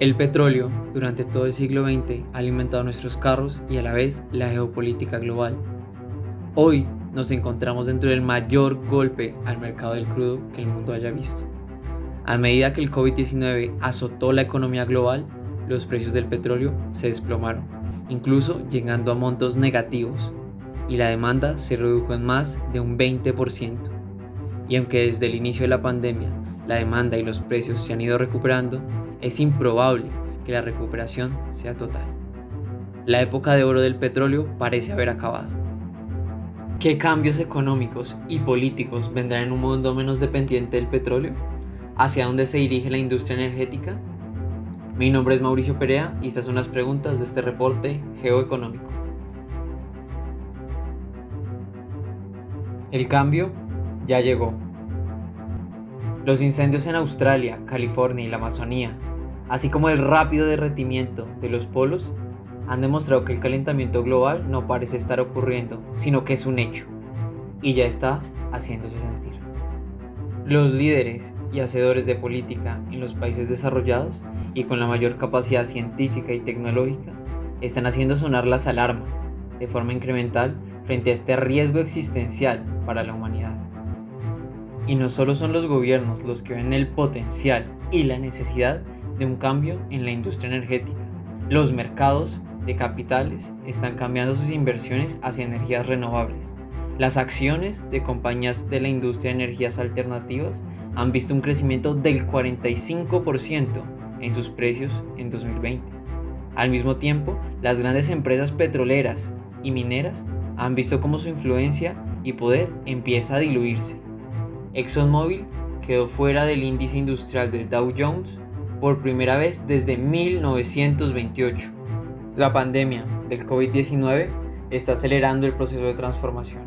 El petróleo, durante todo el siglo XX, ha alimentado nuestros carros y a la vez la geopolítica global. Hoy nos encontramos dentro del mayor golpe al mercado del crudo que el mundo haya visto. A medida que el COVID-19 azotó la economía global, los precios del petróleo se desplomaron, incluso llegando a montos negativos, y la demanda se redujo en más de un 20%. Y aunque desde el inicio de la pandemia la demanda y los precios se han ido recuperando, es improbable que la recuperación sea total. La época de oro del petróleo parece haber acabado. ¿Qué cambios económicos y políticos vendrán en un mundo menos dependiente del petróleo? ¿Hacia dónde se dirige la industria energética? Mi nombre es Mauricio Perea y estas son las preguntas de este reporte geoeconómico. El cambio ya llegó. Los incendios en Australia, California y la Amazonía, así como el rápido derretimiento de los polos, han demostrado que el calentamiento global no parece estar ocurriendo, sino que es un hecho, y ya está haciéndose sentir. Los líderes y hacedores de política en los países desarrollados y con la mayor capacidad científica y tecnológica están haciendo sonar las alarmas de forma incremental frente a este riesgo existencial para la humanidad. Y no solo son los gobiernos los que ven el potencial y la necesidad de un cambio en la industria energética. Los mercados de capitales están cambiando sus inversiones hacia energías renovables. Las acciones de compañías de la industria de energías alternativas han visto un crecimiento del 45% en sus precios en 2020. Al mismo tiempo, las grandes empresas petroleras y mineras han visto cómo su influencia y poder empieza a diluirse. ExxonMobil quedó fuera del índice industrial del Dow Jones por primera vez desde 1928. La pandemia del COVID-19 está acelerando el proceso de transformación.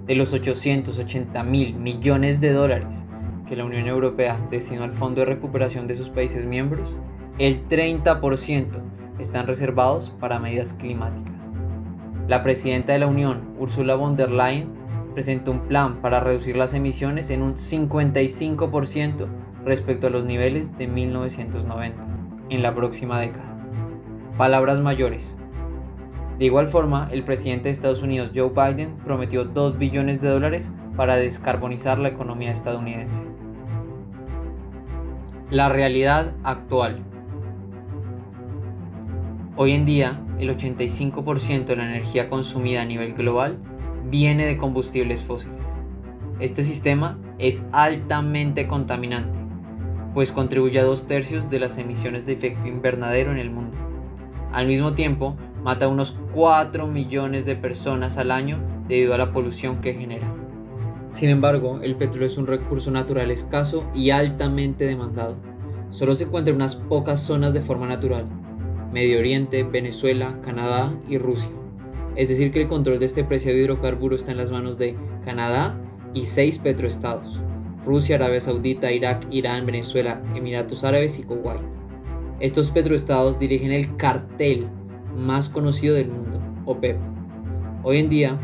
De los 880.000 millones de dólares que la Unión Europea destinó al Fondo de Recuperación de sus países miembros, el 30% están reservados para medidas climáticas. La presidenta de la Unión, Ursula von der Leyen, presentó un plan para reducir las emisiones en un 55% respecto a los niveles de 1990 en la próxima década. Palabras mayores. De igual forma, el presidente de Estados Unidos, Joe Biden, prometió $2 billones para descarbonizar la economía estadounidense. La realidad actual. Hoy en día, el 85% de la energía consumida a nivel global viene de combustibles fósiles. Este sistema es altamente contaminante, pues contribuye a 2/3 de las emisiones de efecto invernadero en el mundo. Al mismo tiempo, mata a unos 4 millones de personas al año debido a la polución que genera. Sin embargo, el petróleo es un recurso natural escaso y altamente demandado. Solo se encuentra en unas pocas zonas de forma natural: Medio Oriente, Venezuela, Canadá y Rusia. Es decir, que el control de este preciado hidrocarburo está en las manos de Canadá y 6 petroestados: Rusia, Arabia Saudita, Irak, Irán, Venezuela, Emiratos Árabes y Kuwait. Estos petroestados dirigen el cartel más conocido del mundo, OPEP. Hoy en día,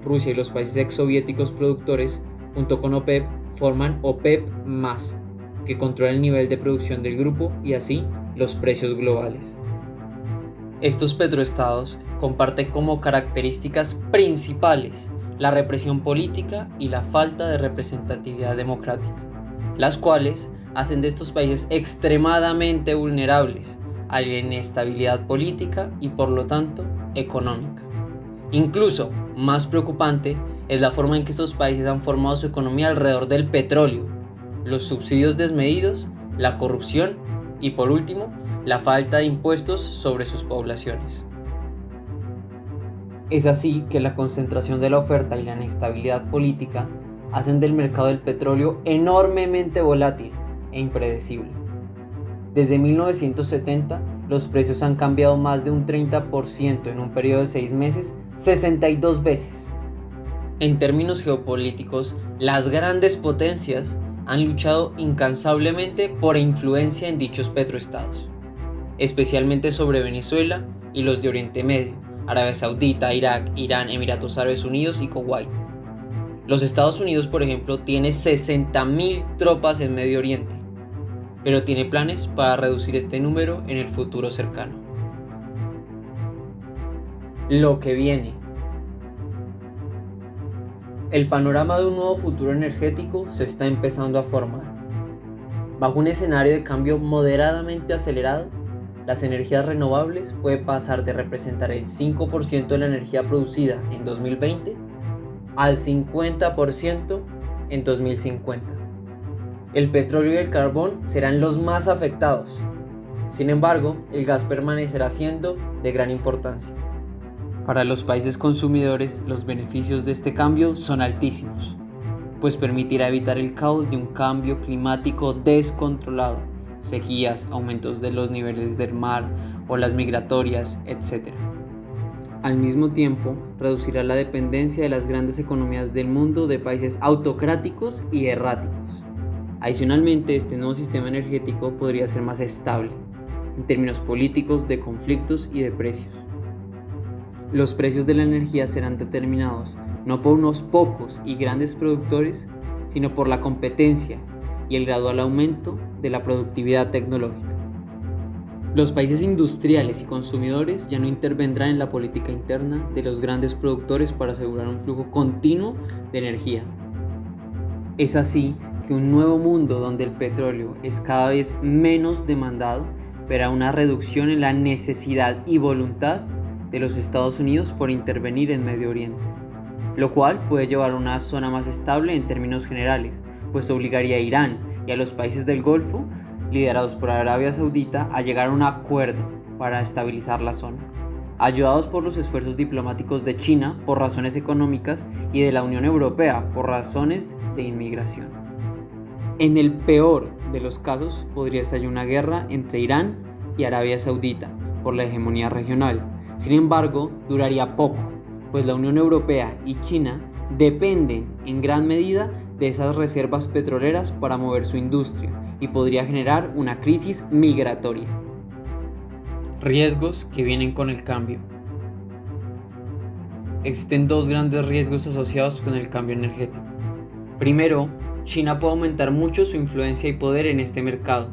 Rusia y los países exsoviéticos productores, junto con OPEP, forman OPEP+, que controla el nivel de producción del grupo y así los precios globales. Estos petroestados comparten como características principales la represión política y la falta de representatividad democrática, las cuales hacen de estos países extremadamente vulnerables a la inestabilidad política y por lo tanto económica. Incluso más preocupante es la forma en que estos países han formado su economía alrededor del petróleo, los subsidios desmedidos, la corrupción y por último, la falta de impuestos sobre sus poblaciones. Es así que la concentración de la oferta y la inestabilidad política hacen del mercado del petróleo enormemente volátil e impredecible. Desde 1970, los precios han cambiado más de un 30% en un periodo de 6 meses, 62 veces. En términos geopolíticos, las grandes potencias han luchado incansablemente por influencia en dichos petroestados, especialmente sobre Venezuela y los de Oriente Medio, Arabia Saudita, Irak, Irán, Emiratos Árabes Unidos y Kuwait. Los Estados Unidos, por ejemplo, tiene 60.000 tropas en Medio Oriente. pero tiene planes para reducir este número en el futuro cercano. Lo que viene. El panorama de un nuevo futuro energético se está empezando a formar. Bajo un escenario de cambio moderadamente acelerado, las energías renovables pueden pasar de representar el 5% de la energía producida en 2020 al 50% en 2050. El petróleo y el carbón serán los más afectados. Sin embargo, el gas permanecerá siendo de gran importancia. Para los países consumidores, los beneficios de este cambio son altísimos, pues permitirá evitar el caos de un cambio climático descontrolado, sequías, aumentos de los niveles del mar, olas migratorias, etc. Al mismo tiempo, reducirá la dependencia de las grandes economías del mundo de países autocráticos y erráticos. Adicionalmente, este nuevo sistema energético podría ser más estable, en términos políticos, de conflictos y de precios. Los precios de la energía serán determinados no por unos pocos y grandes productores, sino por la competencia y el gradual aumento de la productividad tecnológica. Los países industriales y consumidores ya no intervendrán en la política interna de los grandes productores para asegurar un flujo continuo de energía. Es así que un nuevo mundo donde el petróleo es cada vez menos demandado verá una reducción en la necesidad y voluntad de los Estados Unidos por intervenir en Medio Oriente, lo cual puede llevar a una zona más estable en términos generales, pues obligaría a Irán y a los países del Golfo, liderados por Arabia Saudita, a llegar a un acuerdo para estabilizar la zona, ayudados por los esfuerzos diplomáticos de China por razones económicas y de la Unión Europea por razones de inmigración. En el peor de los casos, podría estallar una guerra entre Irán y Arabia Saudita por la hegemonía regional. Sin embargo, duraría poco, pues la Unión Europea y China dependen en gran medida de esas reservas petroleras para mover su industria y podría generar una crisis migratoria. Riesgos que vienen con el cambio. Existen dos grandes riesgos asociados con el cambio energético. Primero, China puede aumentar mucho su influencia y poder en este mercado,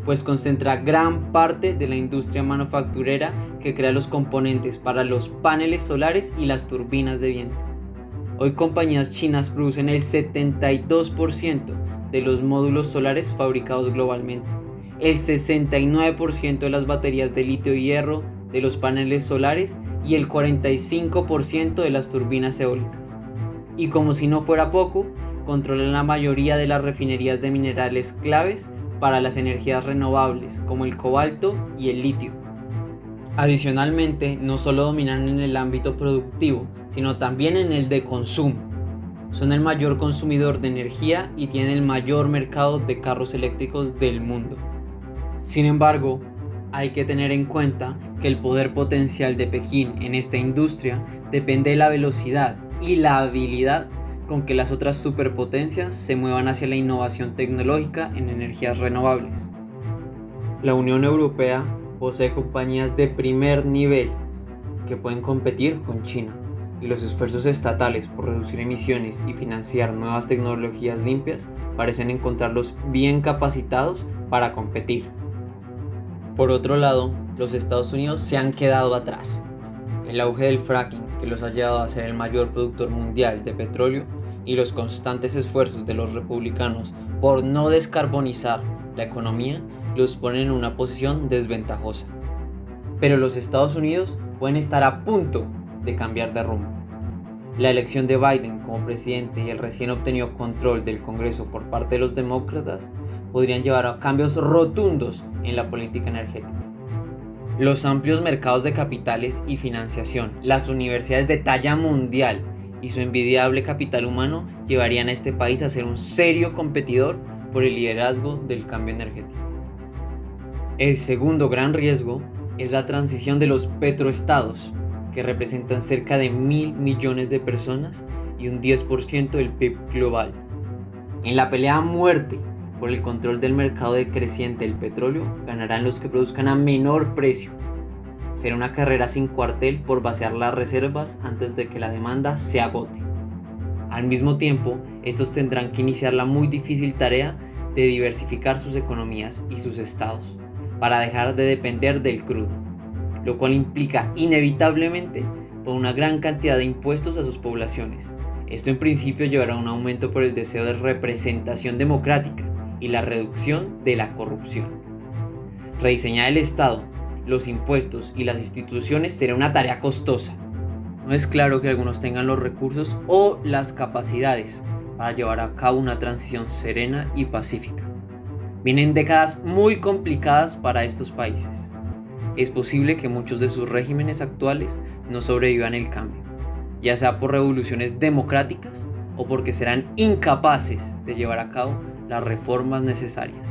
pues concentra gran parte de la industria manufacturera que crea los componentes para los paneles solares y las turbinas de viento. Hoy compañías chinas producen el 72% de los módulos solares fabricados globalmente, el 69% de las baterías de litio y hierro de los paneles solares y el 45% de las turbinas eólicas. Y como si no fuera poco, controlan la mayoría de las refinerías de minerales claves para las energías renovables, como el cobalto y el litio. Adicionalmente, no solo dominan en el ámbito productivo, sino también en el de consumo. Son el mayor consumidor de energía y tienen el mayor mercado de carros eléctricos del mundo. Sin embargo, hay que tener en cuenta que el poder potencial de Pekín en esta industria depende de la velocidad y la habilidad con que las otras superpotencias se muevan hacia la innovación tecnológica en energías renovables. La Unión Europea posee compañías de primer nivel que pueden competir con China, y los esfuerzos estatales por reducir emisiones y financiar nuevas tecnologías limpias parecen encontrarlos bien capacitados para competir. Por otro lado, los Estados Unidos se han quedado atrás. El auge del fracking, que los ha llevado a ser el mayor productor mundial de petróleo, y los constantes esfuerzos de los republicanos por no descarbonizar la economía los ponen en una posición desventajosa. Pero los Estados Unidos pueden estar a punto de cambiar de rumbo. La elección de Biden como presidente y el recién obtenido control del Congreso por parte de los demócratas podrían llevar a cambios rotundos en la política energética. Los amplios mercados de capitales y financiación, las universidades de talla mundial y su envidiable capital humano llevarían a este país a ser un serio competidor por el liderazgo del cambio energético. El segundo gran riesgo es la transición de los petroestados, que representan cerca de 1.000 millones de personas y un 10% del PIB global. En la pelea a muerte por el control del mercado decreciente del petróleo, ganarán los que produzcan a menor precio. Será una carrera sin cuartel por vaciar las reservas antes de que la demanda se agote. Al mismo tiempo, estos tendrán que iniciar la muy difícil tarea de diversificar sus economías y sus estados para dejar de depender del crudo, lo cual implica inevitablemente por una gran cantidad de impuestos a sus poblaciones. Esto en principio llevará a un aumento por el deseo de representación democrática y la reducción de la corrupción. Rediseñar el Estado, los impuestos y las instituciones será una tarea costosa. No es claro que algunos tengan los recursos o las capacidades para llevar a cabo una transición serena y pacífica. Vienen décadas muy complicadas para estos países. Es posible que muchos de sus regímenes actuales no sobrevivan el cambio, ya sea por revoluciones democráticas o porque serán incapaces de llevar a cabo las reformas necesarias.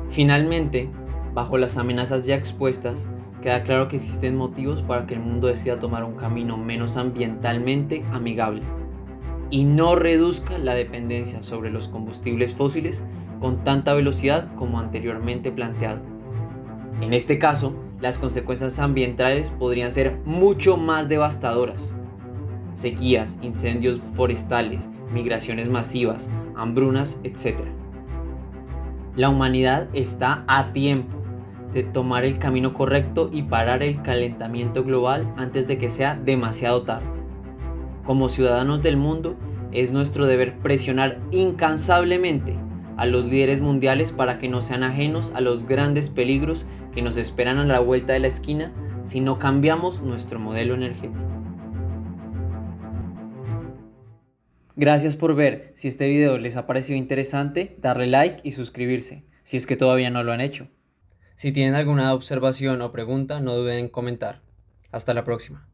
Finalmente, bajo las amenazas ya expuestas, queda claro que existen motivos para que el mundo decida tomar un camino menos ambientalmente amigable y no reduzca la dependencia sobre los combustibles fósiles con tanta velocidad como anteriormente planteado. En este caso, las consecuencias ambientales podrían ser mucho más devastadoras. Sequías, incendios forestales, migraciones masivas, hambrunas, etc. La humanidad está a tiempo de tomar el camino correcto y parar el calentamiento global antes de que sea demasiado tarde. Como ciudadanos del mundo, es nuestro deber presionar incansablemente a los líderes mundiales para que no sean ajenos a los grandes peligros que nos esperan a la vuelta de la esquina si no cambiamos nuestro modelo energético. Gracias por ver. Si este video les ha parecido interesante, darle like y suscribirse, si es que todavía no lo han hecho. Si tienen alguna observación o pregunta, no duden en comentar. Hasta la próxima.